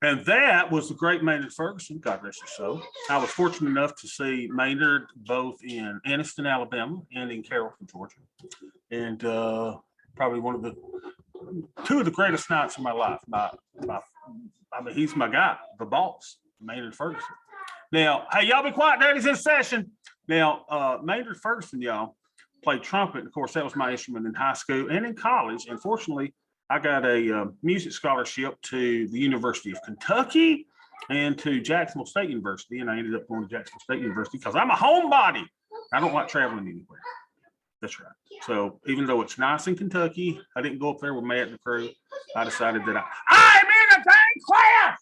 And that was the great Maynard Ferguson, God rest his soul. I was fortunate enough to see Maynard both in Anniston, Alabama, and in Carrollton, Georgia. And probably one of the two of the greatest nights of my life. I mean, he's my guy, the boss, Maynard Ferguson. Now, hey, y'all be quiet. Daddy's in session. Now, Maynard Ferguson, y'all, played trumpet. Of course, that was my instrument in high school and in college. And fortunately, I got a music scholarship to the University of Kentucky and to Jacksonville State University. And I ended up going to Jacksonville State University because I'm a homebody. I don't like traveling anywhere. That's right. So even though it's nice in Kentucky, I didn't go up there with Matt and the crew. I decided that I'm in a dang class.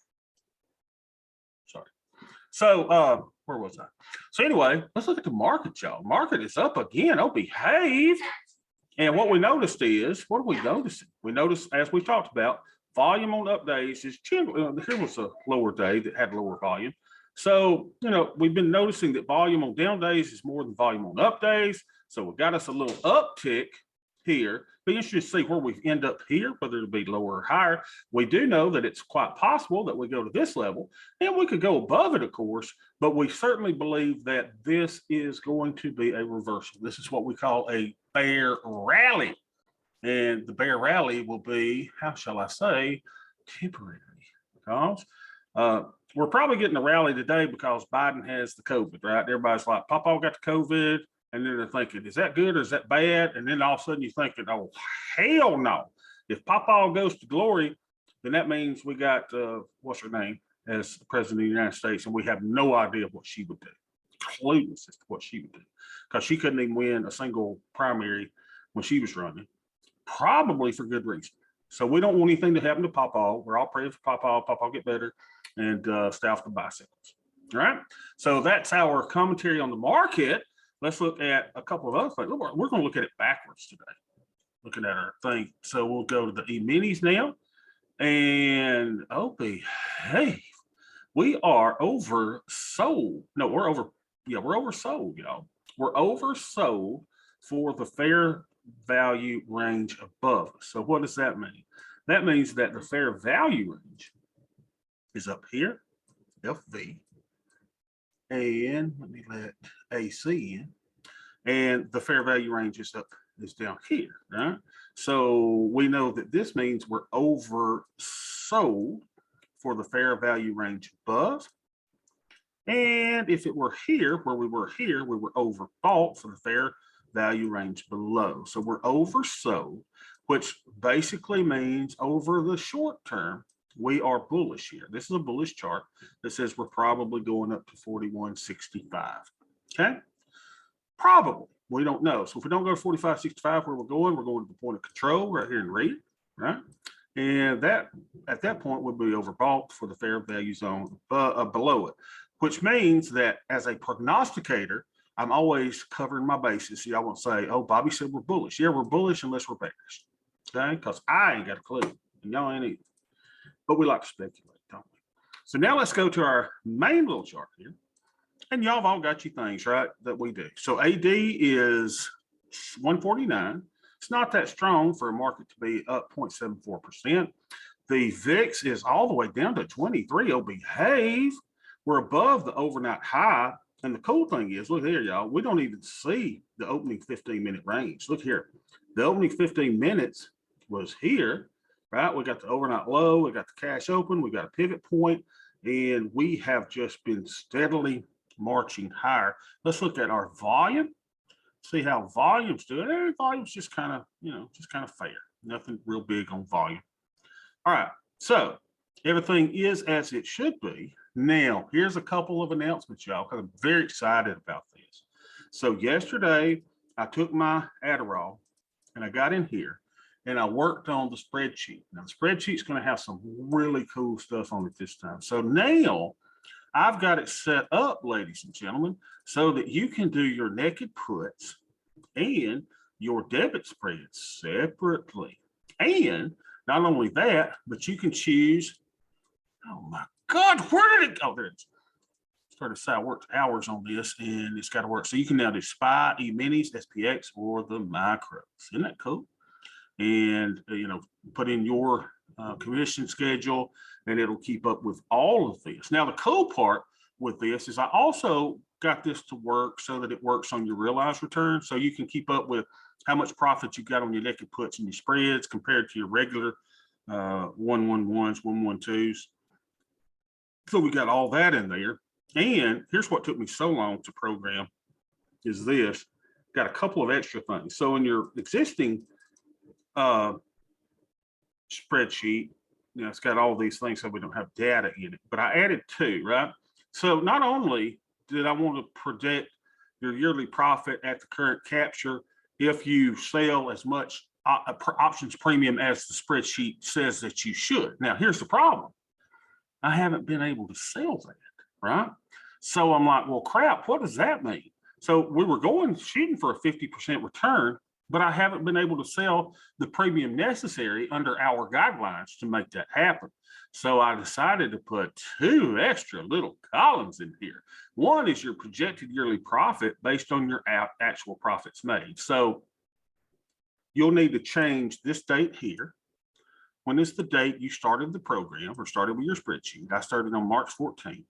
Sorry. So where was I? So anyway, let's look at the market, y'all. Market is up again. Oh, behave. And what we noticed is, what are we noticing? We noticed, as we talked about, volume on up days is generally, here was a lower day that had lower volume. So, we've been noticing that volume on down days is more than volume on up days. So it got us a little uptick here. Be interested to see where we end up here, whether it'll be lower or higher. We do know that it's quite possible that we go to this level, and we could go above it, of course, but we certainly believe that this is going to be a reversal. This is what we call a bear rally. And the bear rally will be, how shall I say, temporary. Because we're probably getting a rally today because Biden has the COVID, right? Everybody's like, Papa got the COVID. And then they're thinking, is that good or is that bad? And then all of a sudden you're thinking, oh, hell no. If Papa goes to glory, then that means we got, what's her name, as the president of the United States, and we have no idea what she would do. Clueless as to what she would do. Because she couldn't even win a single primary when she was running, probably for good reason. So we don't want anything to happen to Papa. We're all praying for Papa. Papa get better and stay off the bicycles. All right. So that's our commentary on the market. Let's look at a couple of other things. We're going to look at it backwards today, looking at our thing. So we'll go to the E-minis now. And behave. We are oversold. No, we're oversold, y'all. We're oversold for the fair value range above us. So what does that mean? That means that the fair value range is up here, FV. And let me let AC in. And the fair value range is down here, right? So we know that this means we're oversold for the fair value range above. And if it were here, where we were here, we were overbought for the fair value range below. So we're oversold, which basically means over the short term, we are bullish here. This is a bullish chart that says we're probably going up to 41.65. Okay, probably. We don't know. So if we don't go to 45.65 where we're going to the point of control right here in red, right? And that at that point would be overbought for the fair value zone below it, which means that as a prognosticator, I'm always covering my bases. So y'all won't say, oh, Bobby said we're bullish. Yeah, we're bullish unless we're bearish. Okay, because I ain't got a clue. And y'all ain't either. But we like to speculate, don't we? So now let's go to our main little chart here. And y'all have all got your things, right, that we do. So AD is 149. It's not that strong for a market to be up 0.74%. The VIX is all the way down to 23. Oh, behave. We're above the overnight high. And the cool thing is, look here, y'all, we don't even see the opening 15-minute range. Look here. The opening 15 minutes was here. Right, we got the overnight low, we got the cash open, we got a pivot point, and we have just been steadily marching higher. Let's look at our volume, see how volume's doing. Volume's just kind of fair. Nothing real big on volume. All right, so everything is as it should be. Now, here's a couple of announcements, y'all, because I'm very excited about this. So yesterday, I took my Adderall, and I got in here, and I worked on the spreadsheet. Now, the spreadsheet's going to have some really cool stuff on it this time. So now I've got it set up, ladies and gentlemen, so that you can do your naked puts and your debit spreads separately. And not only that, but you can choose, oh my God, where did it go? There it is. Started to say I worked hours on this and it's got to work. So you can now do SPY, E-minis, SPX, or the micros. Isn't that cool? And put in your commission schedule, and it'll keep up with all of this. Now, the cool part with this is I also got this to work so that it works on your realized return. So you can keep up with how much profit you got on your naked puts and your spreads compared to your regular 111s, 112s. So we got all that in there. And here's what took me so long to program is this. Got a couple of extra things. So in your existing spreadsheet, you know, it's got all these things so we don't have data in it, but I added two, right? So not only did I want to predict your yearly profit at the current capture if you sell as much options premium as the spreadsheet says that you should. Now, here's the problem. I haven't been able to sell that, right? So I'm like, well, crap, what does that mean? So we were shooting for a 50% return, but I haven't been able to sell the premium necessary under our guidelines to make that happen. So I decided to put two extra little columns in here. One is your projected yearly profit based on your actual profits made. So you'll need to change this date here. When is the date you started the program or started with your spreadsheet? I started on March 14th.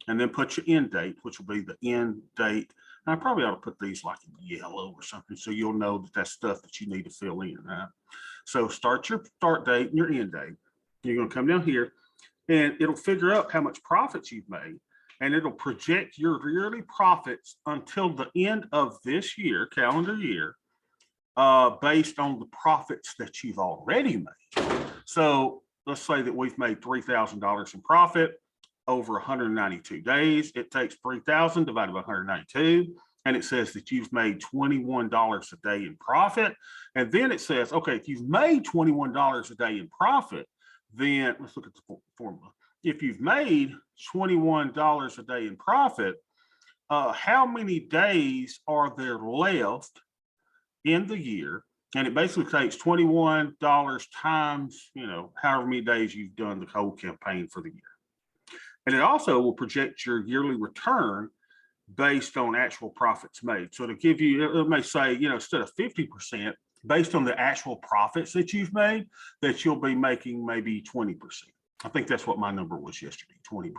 And then put your end date, which will be the end date. And I probably ought to put these like in yellow or something so you'll know that that's stuff that you need to fill in, right? So start your start date and your end date. You're going to come down here and it'll figure out how much profits you've made, and it'll project your yearly profits until the end of this year, calendar year, based on the profits that you've already made. So let's say that we've made $3,000 in profit over 192 days. It takes 3,000 divided by 192, and it says that you've made $21 a day in profit. And then it says, okay, if you've made $21 a day in profit, then let's look at the formula. If you've made $21 a day in profit, how many days are there left in the year? And it basically takes $21 times, you know, however many days you've done the whole campaign for the year. And it also will project your yearly return based on actual profits made. So to give you, it may say, you know, instead of 50%, based on the actual profits that you've made, that you'll be making maybe 20%. I think that's what my number was yesterday, 20%.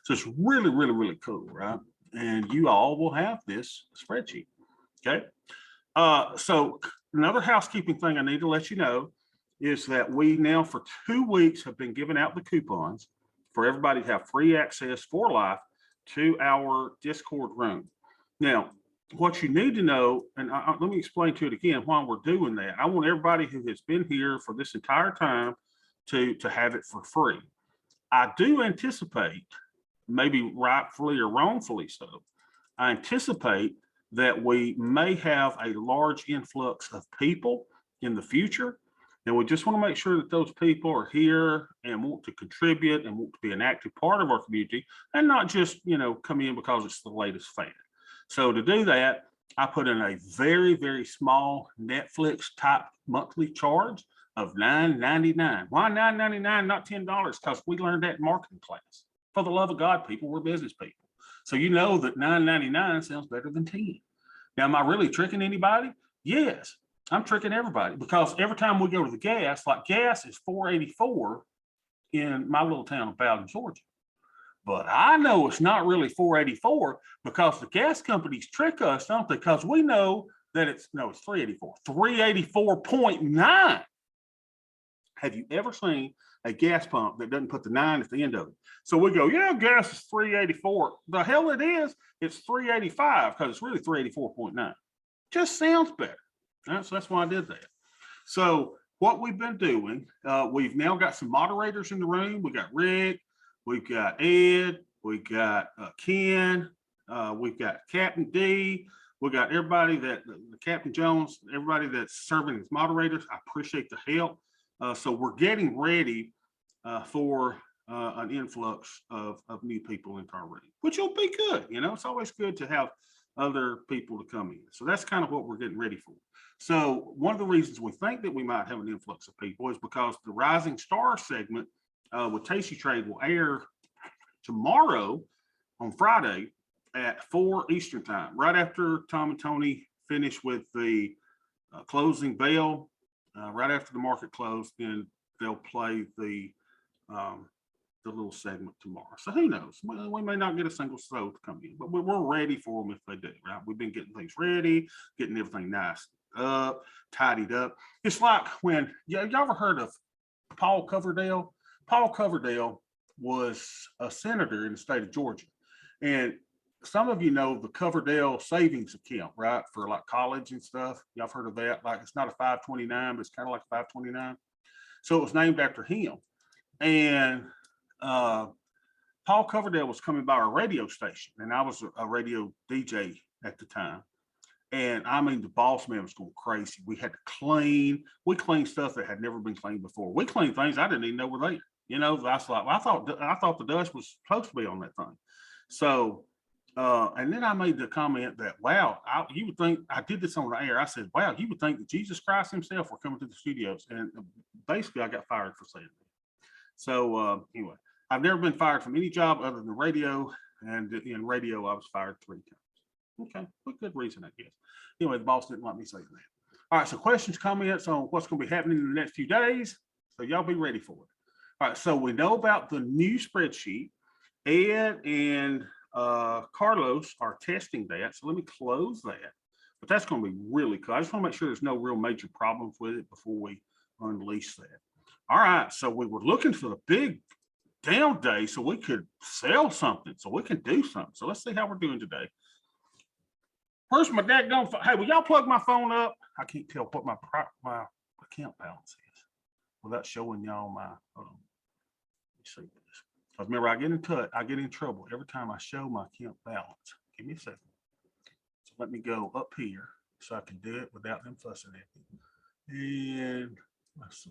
So it's really, really, really cool, right? And you all will have this spreadsheet, okay? So another housekeeping thing I need to let you know is that we now for 2 weeks have been giving out the coupons for everybody to have free access for life to our Discord room. Now, what you need to know, and let me explain to it again why we're doing that. I want everybody who has been here for this entire time to have it for free. I do anticipate, maybe rightfully or wrongfully so, I anticipate that we may have a large influx of people in the future. And we just want to make sure that those people are here and want to contribute and want to be an active part of our community and not just, you know, come in because it's the latest fad. So to do that, I put in a very, very small Netflix type monthly charge of $9.99. Why $9.99, not $10? Because we learned that in marketing class. For the love of God, people, we're business people. So you know that $9.99 sounds better than 10. Now, am I really tricking anybody? Yes, I'm tricking everybody, because every time we go to the gas, like gas is $4.84 in my little town of Bowden, Georgia. But I know it's not really $4.84 because the gas companies trick us, don't they? Because we know that it's $3.84, 384.9. Have you ever seen a gas pump that doesn't put the 9 at the end of it? So we go, yeah, gas is 384. The hell it is, it's 385 because it's really 384.9. Just sounds better. Right? So that's why I did that. So what we've been doing, we've now got some moderators in the room. We got Rick, we've got Ed, we've got Ken, we've got Captain D, we got everybody Captain Jones, everybody that's serving as moderators. I appreciate the help. So we're getting ready for an influx of new people into our room, which will be good. You know, it's always good to have other people to come in. So that's kind of what we're getting ready for. So one of the reasons we think that we might have an influx of people is because the Rising Star segment with Tasty Trade will air tomorrow on Friday at 4 Eastern time, right after Tom and Tony finish with the closing bell, right after the market closed. Then they'll play the little segment tomorrow. So who knows? We may not get a single soul to come in, but we're ready for them if they do, right? We've been getting things ready, getting everything nice up, tidied up. It's like when, y'all ever heard of Paul Coverdale? Paul Coverdale was a senator in the state of Georgia. And some of you know the Coverdale savings account, right? For like college and stuff. Y'all have heard of that? Like it's not a 529, but it's kind of like a 529. So it was named after him. And Paul Coverdale was coming by our radio station, and I was a radio DJ at the time. And I mean, the boss man was going crazy. We had to clean. We cleaned stuff that had never been cleaned before. We cleaned things I didn't even know were there. You know, I was like, well, I thought the dust was supposed to be on that thing. So, and then I made the comment that, wow, you would think, I did this on the air. I said, wow, you would think that Jesus Christ himself were coming to the studios. And basically I got fired for saying that. So anyway, I've never been fired from any job other than radio. And in radio, I was fired 3 times. Okay, for good reason, I guess. Anyway, the boss didn't let me say that. All right, so questions, comments on what's going to be happening in the next few days. So y'all be ready for it. All right, so we know about the new spreadsheet. Ed and Carlos are testing that. So let me close that. But that's going to be really cool. I just want to make sure there's no real major problems with it before we unleash that. All right, so we were looking for the big down day so we could sell something, so we can do something. So let's see how we're doing today. Where's my daggone phone? Hey, will y'all plug my phone up? I can't tell what my account balance is without showing y'all my, hold on. Let me see this. Because remember, I get in trouble every time I show my account balance. Give me a second. So let me go up here so I can do it without them fussing at me. And let's see.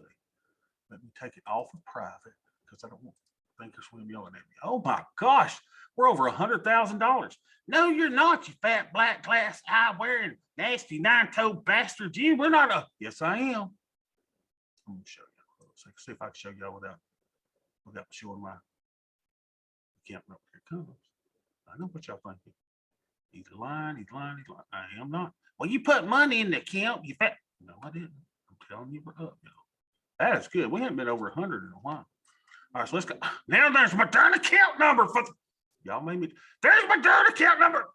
Let me take it off of private because I don't want thinkers swim yelling at me. Oh my gosh, we're over $100,000. No, you're not, you fat black glass eye wearing nasty 9-toed bastard. You, we're not a. Yes, I am. I'm gonna show you. So see if I can show y'all without showing my account number. Here it comes. I know what y'all thinking. He's lying. I am not. Well, you put money in the account. You fat. No, I didn't. I'm telling you, we're up, y'all. That is good. We haven't been over 100 in a while. All right, so let's go. Now there's my darn account number for y'all made me. There's my darn account number.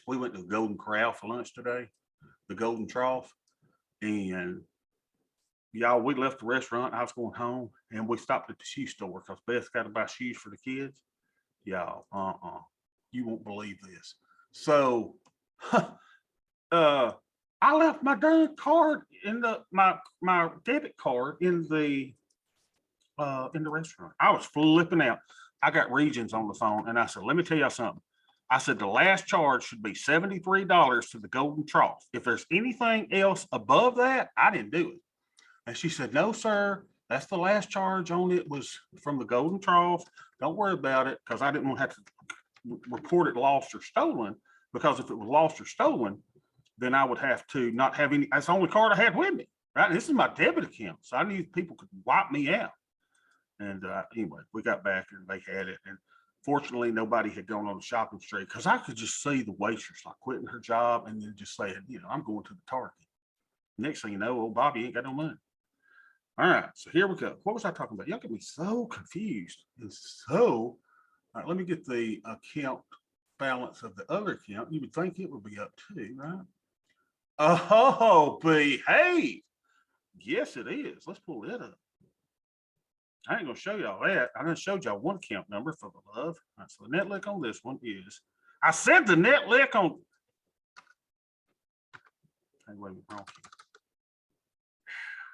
We went to the Golden Corral for lunch today, the Golden Trough, and y'all, we left the restaurant. I was going home, and we stopped at the shoe store because Beth got to buy shoes for the kids. Y'all, you won't believe this. So, I left my darn card in my debit card in the restaurant. I was flipping out. I got Regions on the phone and I said, let me tell you something. I said, the last charge should be $73 to the Golden Trough. If there's anything else above that, I didn't do it. And she said, no, sir, that's the last charge on it was from the Golden Trough. Don't worry about it because I didn't want to have to report it lost or stolen, because if it was lost or stolen, then I would have to not have any. That's the only card I had with me, right? And this is my debit account, so I knew people could wipe me out. And anyway, we got back and they had it. And fortunately, nobody had gone on the shopping street because I could just see the waitress like quitting her job and then just saying, you know, I'm going to the Target. Next thing you know, old Bobby ain't got no money. All right, so here we go. What was I talking about? Y'all get me so confused. And so, all right, let me get the account balance of the other account. You would think it would be up too, right? Oh, behave. Yes, it is. Let's pull it up. I ain't gonna show y'all that. I done showed y'all one account number for the love. All right, so the net lick on this one is, I said the net lick on. Hey, wait a minute, wrong.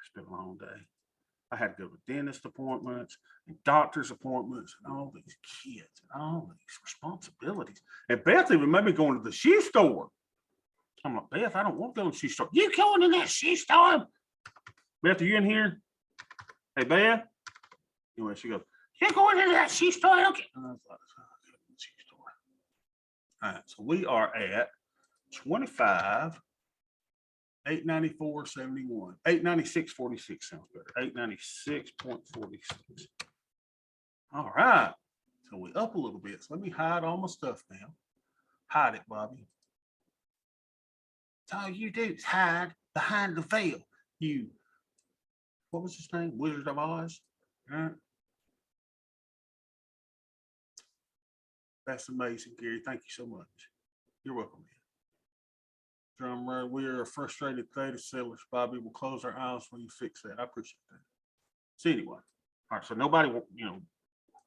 It's been a long day. I had to go to dentist appointments and doctor's appointments and all these kids and all these responsibilities. And Beth even made me go into the shoe store. I'm like, Beth, I don't want to go to the shoe store. You going in that shoe store? Beth, are you in here? Hey, Beth. Anyway, she goes, you're going into that shoe store? Okay. And I was like, oh, shoe store. All right, so we are at 25, 894.71, 896.46 sounds better. 896.46. All right, so we up a little bit. So let me hide all my stuff now. Hide it, Bobby. That's all you do is hide behind the veil. You What was his name? Wizard of Oz. All right. That's amazing, Gary. Thank you so much. You're welcome. Drum roll. We are frustrated theta sellers. Bobby will close our eyes when you fix that. I appreciate that. So anyway, all right. So nobody,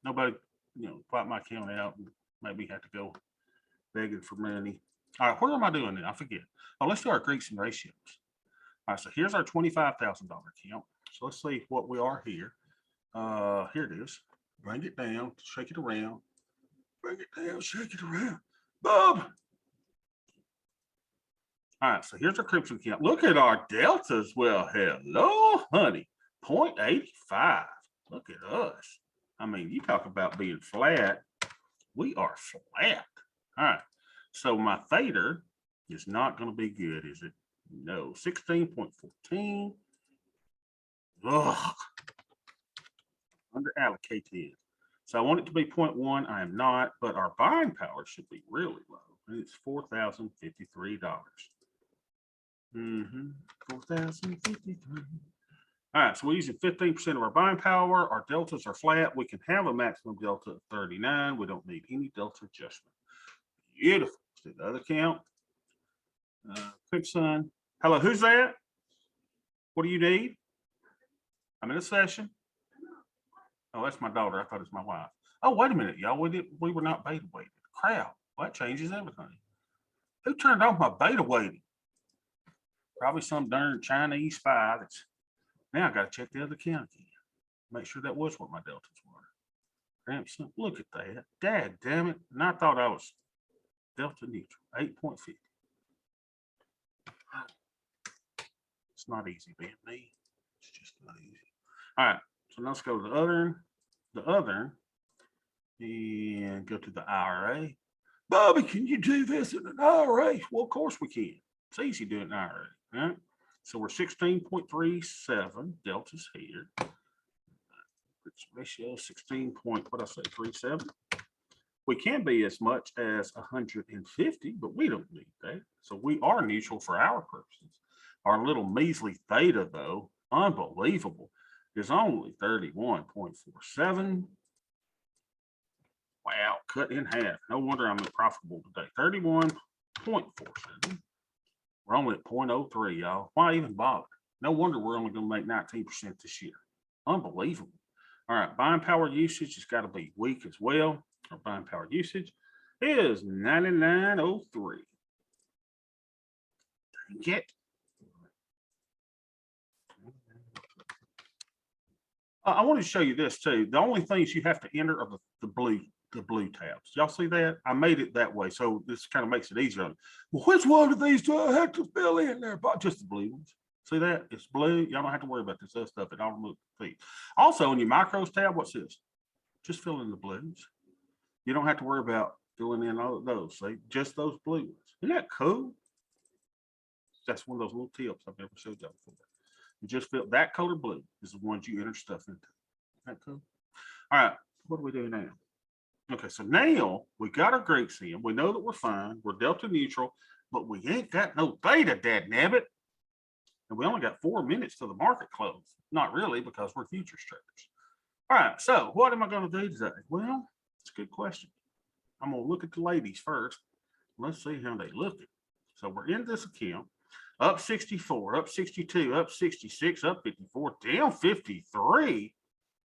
nobody, wipe my account out and maybe have to go begging for money. All right, what am I doing now? I forget. Oh, let's do our Greeks and ratios. All right, so here's our $25,000 account. So let's see what we are here. Here it is. Bring it down, shake it around. Bring it down, shake it around. Bob. All right, so here's our Crimson account. Look at our deltas. Well, hello, honey. 0.85. Look at us. I mean, you talk about being flat. We are flat. All right. So my theta is not going to be good, is it? No. 16.14. Ugh. Under allocated. So I want it to be 0.1. I am not, but our buying power should be really low. And it's $4,053. $4,053. All right, so we're using 15% of our buying power. Our deltas are flat. We can have a maximum delta of 39. We don't need any delta adjustment. Beautiful. Let's do the other count. Quick son. Hello, who's that? What do you need? I'm in a session. Oh, that's my daughter. I thought it was my wife. Oh, wait a minute, y'all. We were not beta weighted. Crap. Well, that changes everything. Who turned off my beta weighting? Probably some darn Chinese spy. That's now I got to check the other count again. Make sure that was what my deltas were. Look at that. Dad damn it. And I thought I was delta neutral. 8.50. It's not easy being me. It's just not easy. All right. So let's go to the other, and go to the IRA. Bobby, can you do this in an IRA? Well, of course we can. It's easy doing an IRA, right? So we're 16.37 deltas here. Ratio 16.37. We can be as much as 150, but we don't need that. So we are neutral for our purposes. Our little measly theta, though, unbelievable, is only 31.47. Wow, cut in half. No wonder I'm profitable today. 31.47. We're only at 0.03, y'all. Why even bother? No wonder we're only going to make 19% this year. Unbelievable. All right, buying power usage has got to be weak as well. Our buying power usage is 99.03. Get. I want to show you this too. The only things you have to enter are the blue tabs. Y'all see that? I made it that way, so this kind of makes it easier. Well, which one of these do I have to fill in there? Just the blue ones. See that? It's blue. Y'all don't have to worry about this other stuff. It all removes the feed. Also, in your micros tab, what's this? Just fill in the blues. You don't have to worry about filling in all of those. See, just those blue ones. Isn't that cool? That's one of those little tips I've never showed y'all before. You just fill that color blue is the ones you enter stuff into. Isn't that cool? All right, what do we do now? Okay, so now we got our Greeks in. We know that we're fine. We're delta neutral, but we ain't got no theta, dadnabbit. And we only got 4 minutes to the market close. Not really, because we're futures traders. All right, so what am I going to do today? Well, it's a good question. I'm going to look at the ladies first. Let's see how they look. So we're in this account. Up 64, up 62, up 66, up 54, down 53.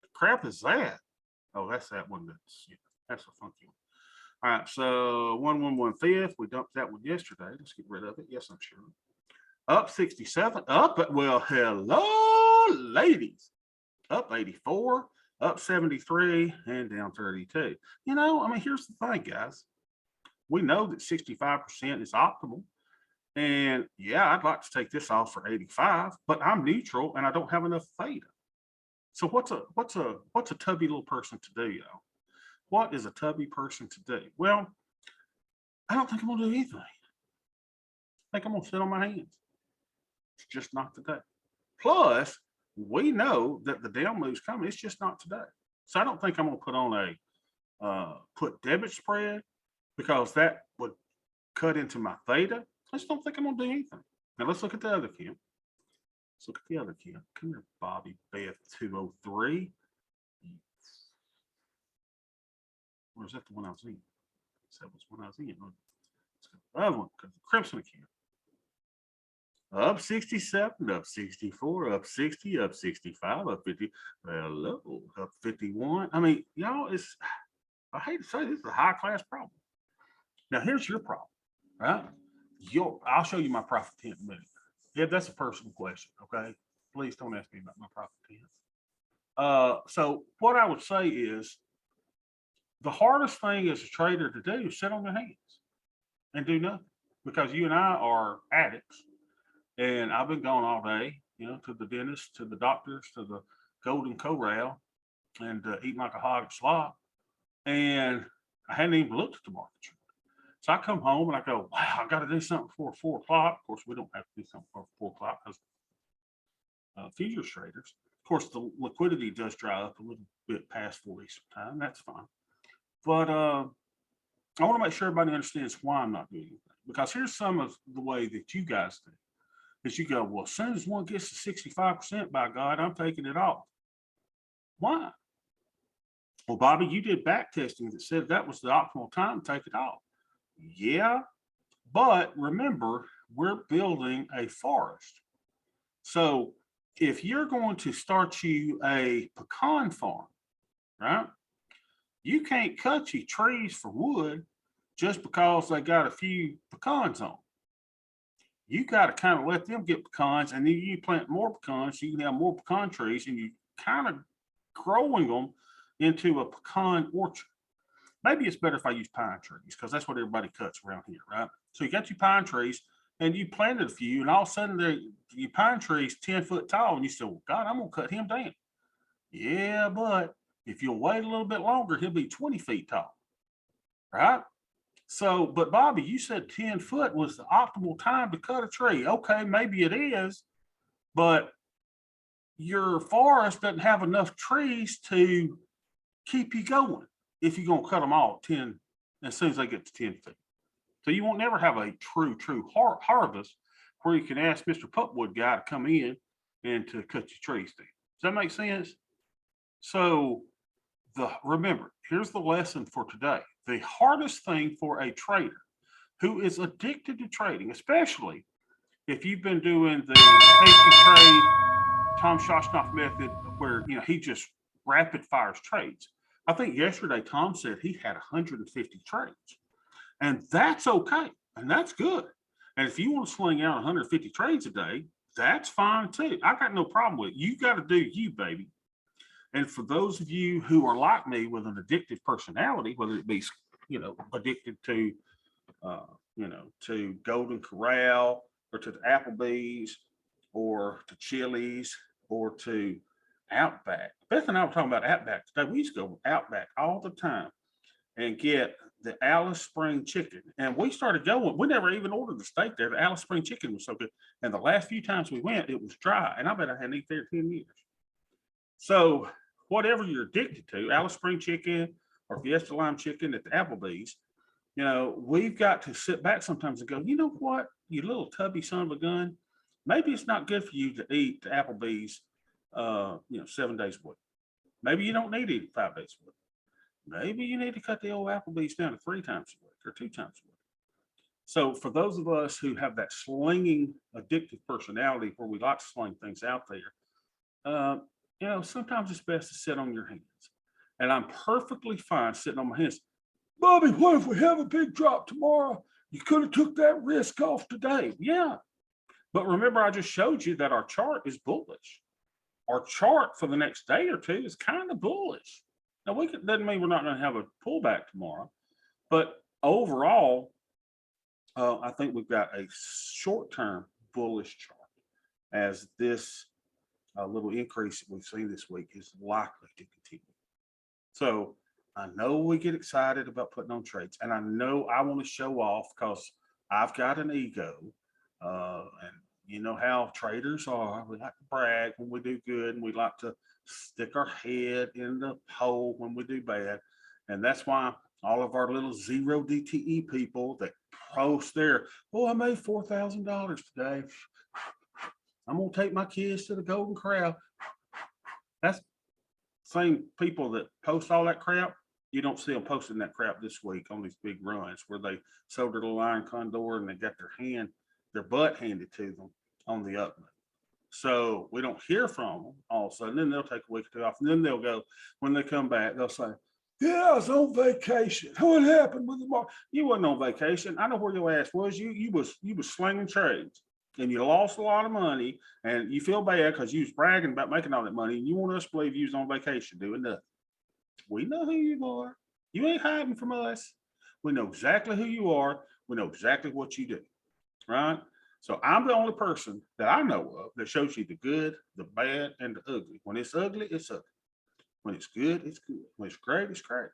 The crap is that? Oh, that's that one. That's a funky one. All right, so 111/5. We dumped that one yesterday. Let's get rid of it. Yes, I'm sure. Up 67, up, well, hello, ladies. Up 84, up 73, and down 32. I mean, here's the thing, guys. We know that 65% is optimal. And yeah, I'd like to take this off for 85, but I'm neutral and I don't have enough theta. So what's a tubby little person to do, y'all? What is a tubby person to do? Well, I don't think I'm gonna do anything. I think I'm gonna sit on my hands. It's just not today. Plus, we know that the down move's coming. It's just not today. So I don't think I'm gonna put on a put debit spread, because that would cut into my theta. I just don't think I'm gonna do anything. Now let's look at the other account. Let's look at the other Kim. Come here, Bobby Beth 203. Or is that the one I was in? That was one I was in. Let's go to the other one, because the Crimson Kim. Up 67, up 64, up 60, up 65, up 50. Hello, up 51. I mean, y'all, I hate to say this is a high class problem. Now, here's your problem, right? I'll show you my profit 10 in a minute. Yeah, that's a personal question, okay? Please don't ask me about my profit 10. So what I would say is the hardest thing as a trader to do is sit on your hands and do nothing, because you and I are addicts. And I've been going all day, to the dentist, to the doctors, to the Golden Corral, and eating like a hog at slop. And I hadn't even looked at the market. So I come home and I go, wow, I got to do something before 4 o'clock. Of course, we don't have to do something before 4 o'clock because futures traders. Of course, the liquidity does dry up a little bit past 4 Eastern time. That's fine. But I want to make sure everybody understands why I'm not doing anything. Because here's some of the way that you guys do. Is you go, well, as soon as one gets to 65%, by God, I'm taking it off. Why? Well, Bobby, you did back testing that said that was the optimal time to take it off. Yeah, but remember, we're building a forest. So if you're going to start you a pecan farm, right? You can't cut your trees for wood just because they got a few pecans on. You got to kind of let them get pecans, and then you plant more pecans so you can have more pecan trees, and you kind of growing them into a pecan orchard. Maybe it's better if I use pine trees because that's what everybody cuts around here, right? So you got your pine trees and you planted a few, and all of a sudden your pine tree's 10 foot tall, and you say, well, God, I'm going to cut him down. Yeah, but if you'll wait a little bit longer, he'll be 20 feet tall, right? So, but Bobby, you said 10 foot was the optimal time to cut a tree. Okay, maybe it is, but your forest doesn't have enough trees to keep you going if you're going to cut them all 10 as soon as they get to 10 feet. So you won't never have a true harvest where you can ask Mr. Pupwood guy to come in and to cut your trees down. Does that make sense? So remember, here's the lesson for today. The hardest thing for a trader who is addicted to trading, especially if you've been doing the tasty trade, Tom Shoshnoff method, where he just rapid fires trades. I think yesterday Tom said he had 150 trades, and that's okay, and that's good. And if you want to sling out 150 trades a day, that's fine too. I got no problem with it. You got to do you, baby. And for those of you who are like me with an addictive personality, whether it be, addicted to, to Golden Corral or to the Applebee's or to Chili's or to Outback. Beth and I were talking about Outback today. We used to go Outback all the time and get the Alice Spring chicken. And we started going. We never even ordered the steak there. The Alice Spring chicken was so good. And the last few times we went, it was dry. And I bet I hadn't eaten there 10 years. So whatever you're addicted to, Alice Spring chicken or Fiesta Lime chicken at the Applebee's, we've got to sit back sometimes and go, you know what, you little tubby son of a gun, maybe it's not good for you to eat the Applebee's, 7 days a week. Maybe you don't need to eat 5 days a week. Maybe you need to cut the old Applebee's down to 3 times a week or 2 times a week. So for those of us who have that slinging addictive personality where we like to sling things out there, sometimes it's best to sit on your hands. And I'm perfectly fine sitting on my hands. Bobby, what if we have a big drop tomorrow? You could have took that risk off today. Yeah. But remember, I just showed you that our chart is bullish. Our chart for the next day or two is kind of bullish. Now, doesn't mean we're not going to have a pullback tomorrow. But overall, I think we've got a short-term bullish chart as this little increase that we've seen this week is likely to continue. So I know we get excited about putting on trades, and I know I want to show off because I've got an ego, and you know how traders are. We like to brag when we do good, and we like to stick our head in the hole when we do bad. And that's why all of our little zero DTE people that post there, oh, I made $4,000 today. I'm gonna take my kids to the Golden Corral. That's same people that post all that crap. You don't see them posting that crap this week on these big runs where they sold their little iron condor and they got their butt handed to them on the up. So we don't hear from them all of a sudden. Then they'll take a week or two off, and then they'll go, when they come back, they'll say, yeah, I was on vacation. What happened with the market? You wasn't on vacation. I know where your ass was. You was slinging trades, and you lost a lot of money, and you feel bad because you was bragging about making all that money, and you want us to believe you was on vacation doing nothing. We know who you are. You ain't hiding from us. We know exactly who you are. We know exactly what you do, right? So I'm the only person that I know of that shows you the good, the bad, and the ugly. When it's ugly, it's ugly. When it's good, it's good. When it's great, it's great.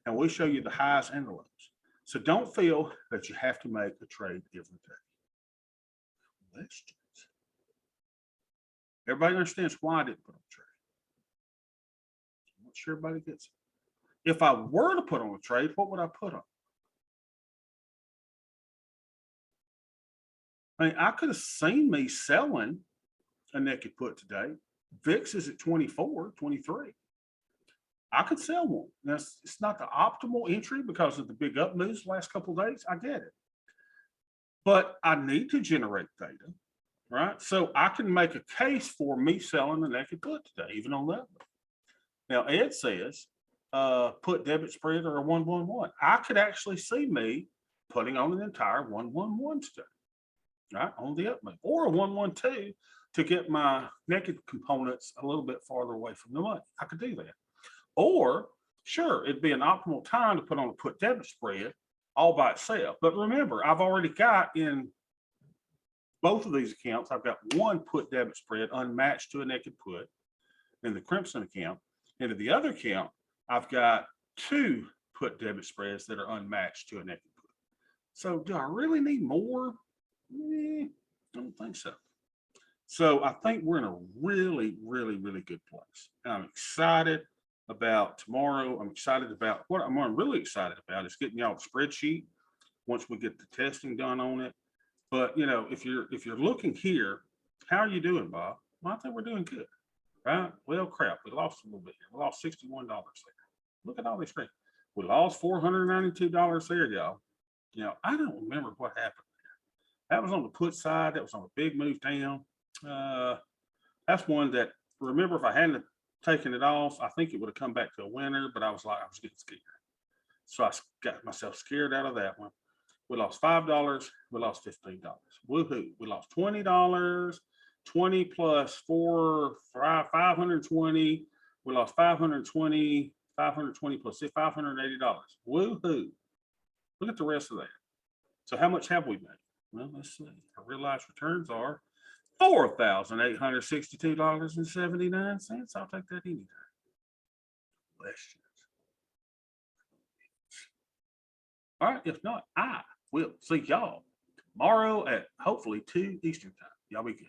And we show you the highs and the lows. So don't feel that you have to make a trade every day. Questions. Everybody understands why I didn't put on a trade. I'm not sure everybody gets it. If I were to put on a trade, what would I put on? I mean, I could have seen me selling a naked put today. VIX is at 24, 23. I could sell one. Now, it's not the optimal entry because of the big up moves the last couple of days. I get it. But I need to generate data, right? So I can make a case for me selling the naked put today, even on that. Now, Ed says, put debit spread or a 111. I could actually see me putting on an entire 111 today, right? On the up move, or a 112 to get my naked components a little bit farther away from the money. I could do that. Or sure, it'd be an optimal time to put on a put debit spread all by itself. But remember, I've already got in both of these accounts, I've got one put debit spread unmatched to a naked put in the Crimson account. And in the other account, I've got two put debit spreads that are unmatched to a naked put. So do I really need more? I don't think so. So I think we're in a really, really, really good place. And I'm excited about tomorrow. I'm excited about what I'm really excited about is getting y'all the spreadsheet once we get the testing done on it. But you know, if you're looking here, how are you doing, Bob? Well, I think we're doing good, right? Well, crap, we lost a little bit here. We lost $61 there. Look at all these things. We lost $492 there, y'all. You know, I don't remember what happened there. That was on the put side. That was on a big move down. That's one that, remember, if I hadn't taken it off, I think it would have come back to a winner, but I was getting scared. So I got myself scared out of that one. We lost $5. We lost $15. Woohoo. We lost $20. 20 plus 4, 520. We lost 520. 520 plus $580. Woohoo. Look at the rest of that. So how much have we made? Well, let's see. Our realized returns are $4,862.79. I'll take that anytime. Questions? All right, if not, I will see y'all tomorrow at hopefully 2 Eastern time. Y'all be good.